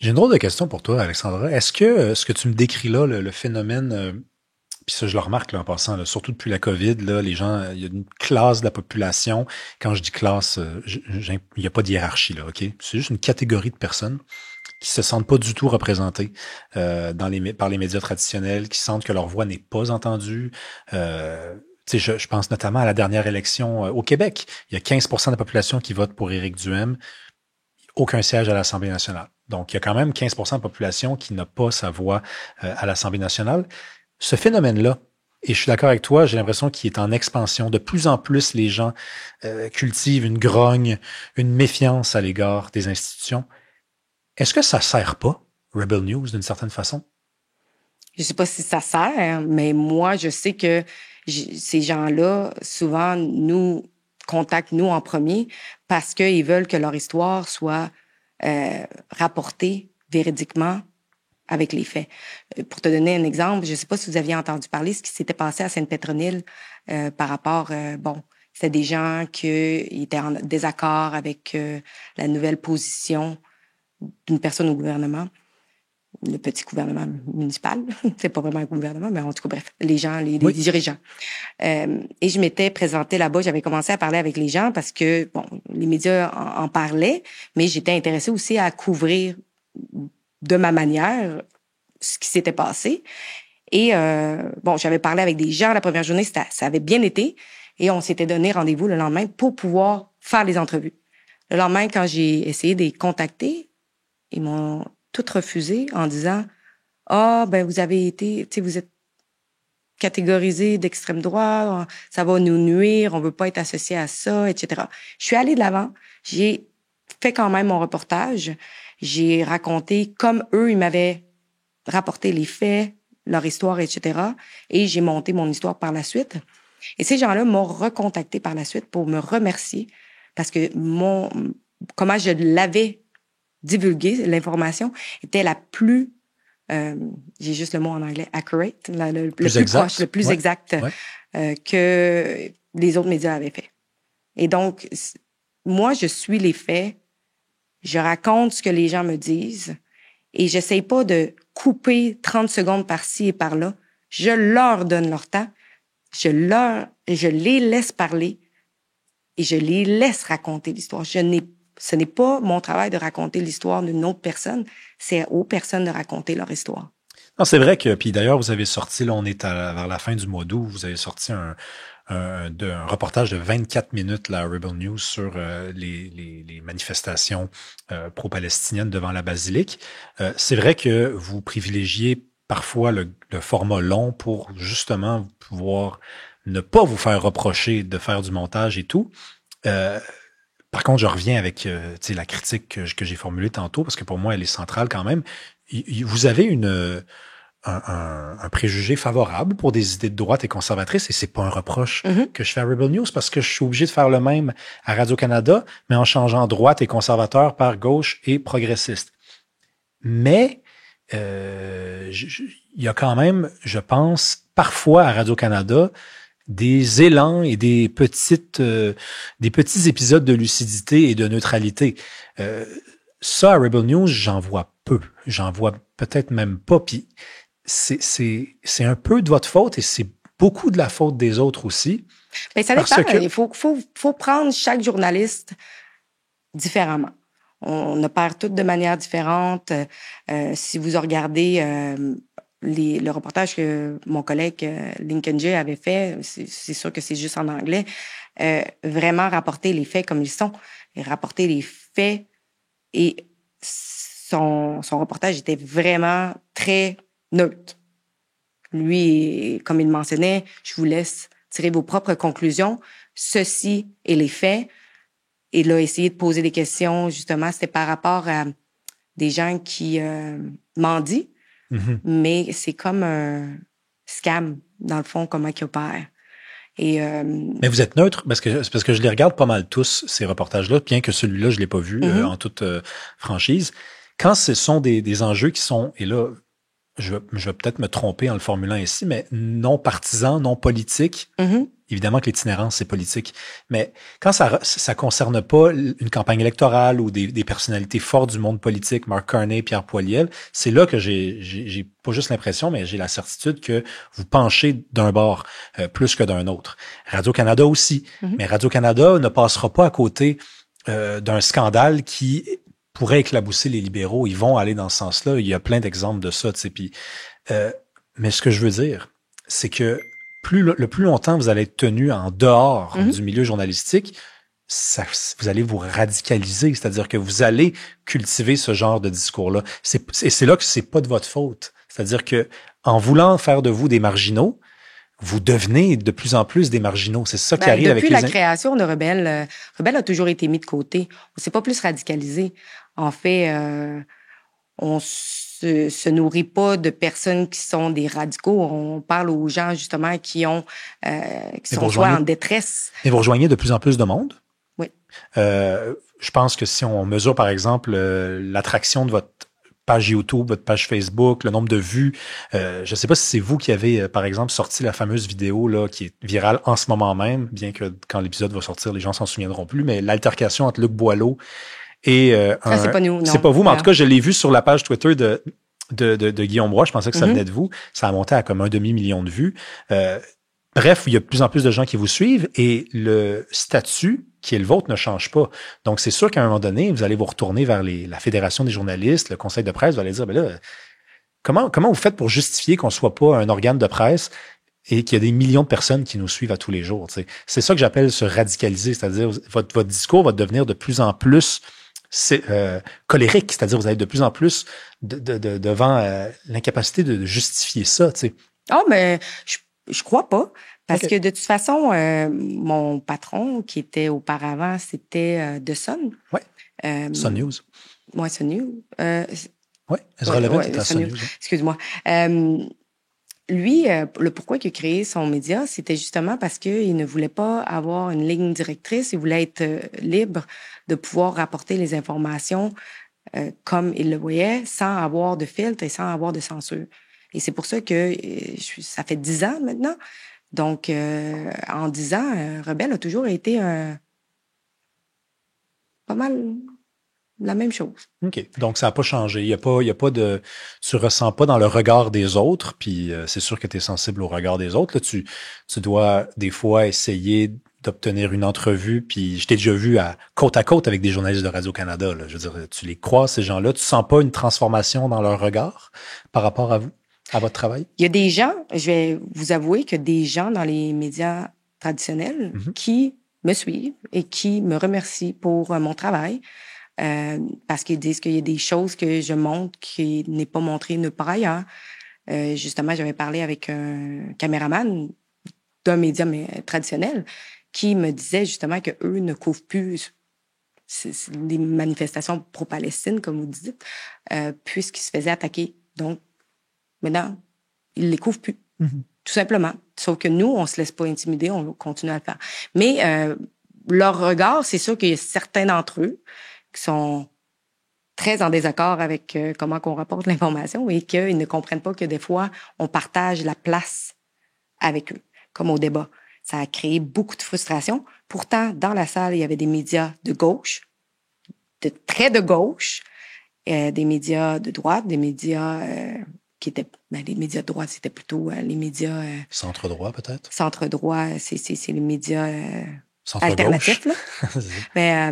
J'ai une drôle de question pour toi, Alexandra. Est-ce que ce que tu me décris là, le phénomène, puis ça je le remarque là, en passant, là, surtout depuis la COVID, là, les gens, il y a une classe de la population. Quand je dis classe, il n'y a pas de hiérarchie là, ok? C'est juste une catégorie de personnes qui se sentent pas du tout représentées par les médias traditionnels, qui sentent que leur voix n'est pas entendue. Tu sais, je pense notamment à la dernière élection au Québec. Il y a 15% de la population qui vote pour Éric Duhem, aucun siège à l'Assemblée nationale. Donc, il y a quand même 15% de la population qui n'a pas sa voix à l'Assemblée nationale. Ce phénomène-là, et je suis d'accord avec toi, j'ai l'impression qu'il est en expansion. De plus en plus, les gens cultivent une grogne, une méfiance à l'égard des institutions. Est-ce que ça sert pas, Rebel News, d'une certaine façon? Je sais pas si ça sert, mais moi, je sais que ces gens-là, souvent, nous contactent nous en premier parce qu'ils veulent que leur histoire soit rapportée véridiquement avec les faits. Pour te donner un exemple, je ne sais pas si vous aviez entendu parler de ce qui s'était passé à Sainte-Pétronille par rapport, c'était des gens qui étaient en désaccord avec la nouvelle position d'une personne au gouvernement, le petit gouvernement municipal. C'est pas vraiment un gouvernement, mais en tout cas, bref, les gens, les Oui. dirigeants. Et je m'étais présentée là-bas, j'avais commencé à parler avec les gens parce que, bon, les médias en parlaient, mais j'étais intéressée aussi à couvrir de ma manière ce qui s'était passé. Et j'avais parlé avec des gens la première journée, ça avait bien été, et on s'était donné rendez-vous le lendemain pour pouvoir faire les entrevues. Le lendemain, quand j'ai essayé de les contacter, ils m'ont toutes refusé en disant « Ah, ben vous avez été, tu sais, vous êtes catégorisé d'extrême droite, ça va nous nuire, on veut pas être associé à ça, etc. » Je suis allée de l'avant, j'ai fait quand même mon reportage, j'ai raconté comme eux, ils m'avaient rapporté les faits, leur histoire, etc. Et j'ai monté mon histoire par la suite. Et ces gens-là m'ont recontacté par la suite pour me remercier parce que comment je l'avais divulgué, l'information, était la plus, j'ai juste le mot en anglais, accurate, le plus exact. proche, le plus exact que les autres médias avaient fait. Et donc, moi, je suis les faits, je raconte ce que les gens me disent et j'essaye pas de couper 30 secondes par-ci et par-là. Je leur donne leur temps, je les laisse parler et je les laisse raconter l'histoire. Ce n'est pas mon travail de raconter l'histoire d'une autre personne, c'est aux personnes de raconter leur histoire. Non, c'est vrai que, puis d'ailleurs, vous avez sorti, là, on est vers la fin du mois d'août, vous avez sorti un reportage de 24 minutes, la Rebel News, sur les manifestations pro-palestiniennes devant la basilique. C'est vrai que vous privilégiez parfois le format long pour justement pouvoir ne pas vous faire reprocher de faire du montage et tout. Par contre, je reviens avec la critique que j'ai formulée tantôt, parce que pour moi, elle est centrale quand même. Vous avez un préjugé favorable pour des idées de droite et conservatrices, et c'est pas un reproche que je fais à Rebel News, parce que je suis obligé de faire le même à Radio-Canada, mais en changeant droite et conservateur par gauche et progressiste. Mais il y a quand même, je pense, parfois à Radio-Canada, des élans et des petits épisodes de lucidité et de neutralité. Ça, à Rebel News, j'en vois peu. J'en vois peut-être même pas. Puis c'est un peu de votre faute et c'est beaucoup de la faute des autres aussi. Mais ça dépend. Il faut prendre chaque journaliste différemment. On opère toutes de manière différente. Si vous regardez le reportage que mon collègue Lincoln Jay avait fait, c'est sûr que c'est juste en anglais, vraiment rapporter les faits comme ils sont, et rapporter les faits, et son reportage était vraiment très neutre. Lui, comme il mentionnait, je vous laisse tirer vos propres conclusions. Ceci est les faits. Et là, essayer de poser des questions, justement, c'était par rapport à des gens qui mendient, mais c'est comme un scam, dans le fond, comment ils opèrent. Mais vous êtes neutre, parce que je les regarde pas mal tous, ces reportages-là, bien que celui-là, je l'ai pas vu en toute franchise. Quand ce sont des enjeux qui sont, et là, je vais peut-être me tromper en le formulant ici, mais non partisan, non politique. Mm-hmm. Évidemment que l'itinérance, c'est politique. Mais quand ça concerne pas une campagne électorale ou des personnalités fortes du monde politique, Mark Carney, Pierre Poilievre, c'est là que j'ai pas juste l'impression, mais j'ai la certitude que vous penchez d'un bord plus que d'un autre. Radio-Canada aussi. Mm-hmm. Mais Radio-Canada ne passera pas à côté d'un scandale qui pourrait éclabousser les libéraux. Ils vont aller dans ce sens-là. Il y a plein d'exemples de ça, tu sais. Puis, mais ce que je veux dire, c'est que le plus longtemps vous allez être tenu en dehors du milieu journalistique, vous allez vous radicaliser, c'est-à-dire que vous allez cultiver ce genre de discours-là. C'est là que c'est pas de votre faute. C'est-à-dire que en voulant faire de vous des marginaux, vous devenez de plus en plus des marginaux. C'est ça qui arrive avec depuis la création de Rebelle, Rebelle a toujours été mis de côté. On s'est pas plus radicalisé. En fait, on se nourrit pas de personnes qui sont des radicaux. On parle aux gens, justement, qui sont soit en détresse. Et vous rejoignez de plus en plus de monde? Oui. Je pense que si on mesure, par exemple, l'attraction de votre page YouTube, votre page Facebook, le nombre de vues, je ne sais pas si c'est vous qui avez, par exemple, sorti la fameuse vidéo là qui est virale en ce moment même, bien que quand l'épisode va sortir, les gens s'en souviendront plus, mais l'altercation entre Luc Boileau et c'est pas nous, non. C'est pas vous, mais en tout cas, je l'ai vu sur la page Twitter de Guillaume Roy. Je pensais que ça venait de vous. Ça a monté à comme 1 demi-million de vues. Bref, il y a de plus en plus de gens qui vous suivent et le statut qui est le vôtre ne change pas. Donc, c'est sûr qu'à un moment donné, vous allez vous retourner vers la Fédération des journalistes, le Conseil de presse, vous allez dire, ben là, comment vous faites pour justifier qu'on soit pas un organe de presse et qu'il y a des millions de personnes qui nous suivent à tous les jours, tu sais? C'est ça que j'appelle se radicaliser, c'est-à-dire votre discours va devenir de plus en plus colérique, c'est-à-dire vous allez de plus en plus devant l'incapacité de justifier ça, tu sais. Oh, mais je crois pas. Parce que de toute façon, mon patron, qui était auparavant, c'était The Sun. Oui. Sun News. Oui, Sun News. Oui, Ezra Levin était à Sun News. Excuse-moi. Lui, le pourquoi il a créé son média, c'était justement parce qu'il ne voulait pas avoir une ligne directrice. Il voulait être libre de pouvoir rapporter les informations comme il le voyait, sans avoir de filtre et sans avoir de censure. Et c'est pour ça que ça fait 10 ans maintenant. Donc, en 10 ans, Rebelle a toujours été pas mal la même chose. OK. Donc, ça n'a pas changé. Il y a pas tu ressens pas dans le regard des autres, puis c'est sûr que tu es sensible au regard des autres. Là, tu dois des fois essayer d'obtenir une entrevue, puis je t'ai déjà vu à côte avec des journalistes de Radio-Canada. Là. Je veux dire, tu les crois, ces gens-là. Tu sens pas une transformation dans leur regard par rapport à vous, à votre travail? Il y a des gens, je vais vous avouer que des gens dans les médias traditionnels qui me suivent et qui me remercient pour mon travail. Parce qu'ils disent qu'il y a des choses que je montre qui n'est pas montré nulle part ailleurs. Justement, j'avais parlé avec un caméraman d'un média traditionnel qui me disait justement que eux ne couvrent plus des manifestations pro-Palestine, comme vous dites, puisqu'ils se faisaient attaquer. Donc, maintenant, ils les couvrent plus, tout simplement. Sauf que nous, on se laisse pas intimider, on continue à le faire. Mais leur regard, c'est sûr qu'il y a certains d'entre eux qui sont très en désaccord avec comment qu'on rapporte l'information et qu'ils ne comprennent pas que des fois, on partage la place avec eux, comme au débat. Ça a créé beaucoup de frustration. Pourtant, dans la salle, il y avait des médias de gauche, de très de gauche, des médias de droite, des médias qui étaient... les médias de droite, c'était plutôt les médias... Centre-droit, peut-être? Centre-droit, c'est les médias alternatifs, là.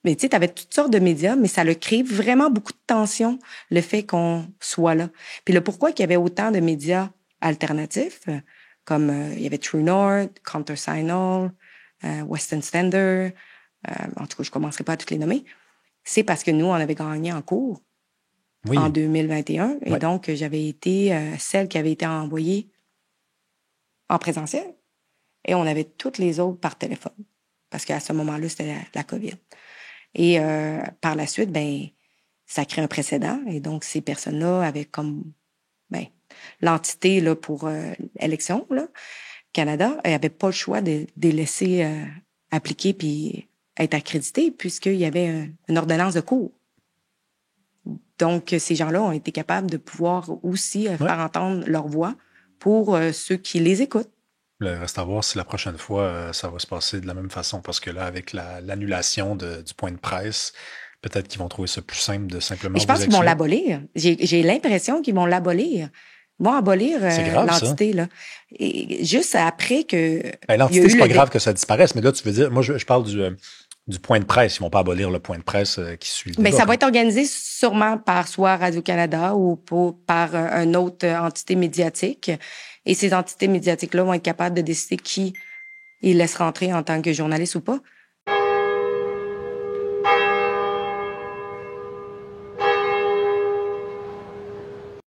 Mais tu sais, t'avais toutes sortes de médias, mais ça a créé vraiment beaucoup de tension, le fait qu'on soit là. Puis le pourquoi qu'il y avait autant de médias alternatifs, comme il y avait True North, Countersignal, Western Standard, en tout cas, je commencerai pas à toutes les nommer, c'est parce que nous, on avait gagné en cours en 2021, et donc j'avais été celle qui avait été envoyée en présentiel, et on avait toutes les autres par téléphone, parce qu'à ce moment-là, c'était la COVID. Et par la suite, ça crée un précédent. Et donc, ces personnes-là avaient comme l'entité là, pour l'élection, Canada, elle n'avait pas le choix de les laisser appliquer puis être accréditée puisqu'il y avait une ordonnance de cours. Donc, ces gens-là ont été capables de pouvoir aussi faire entendre leur voix pour ceux qui les écoutent. Il reste à voir si la prochaine fois, ça va se passer de la même façon, parce que là, avec l'annulation du point de presse, peut-être qu'ils vont trouver ça plus simple de simplement Mais je pense qu'ils vont l'abolir. J'ai l'impression qu'ils vont l'abolir. Ils vont abolir l'entité. Là. Et juste après que... l'entité, c'est pas grave que ça disparaisse, mais là, tu veux dire... Moi, je parle du point de presse. Ils vont pas abolir le point de presse qui suit le débat. Mais ça va être organisé sûrement par soit Radio-Canada ou par une autre entité médiatique. Et ces entités médiatiques-là vont être capables de décider qui ils laissent rentrer en tant que journaliste ou pas.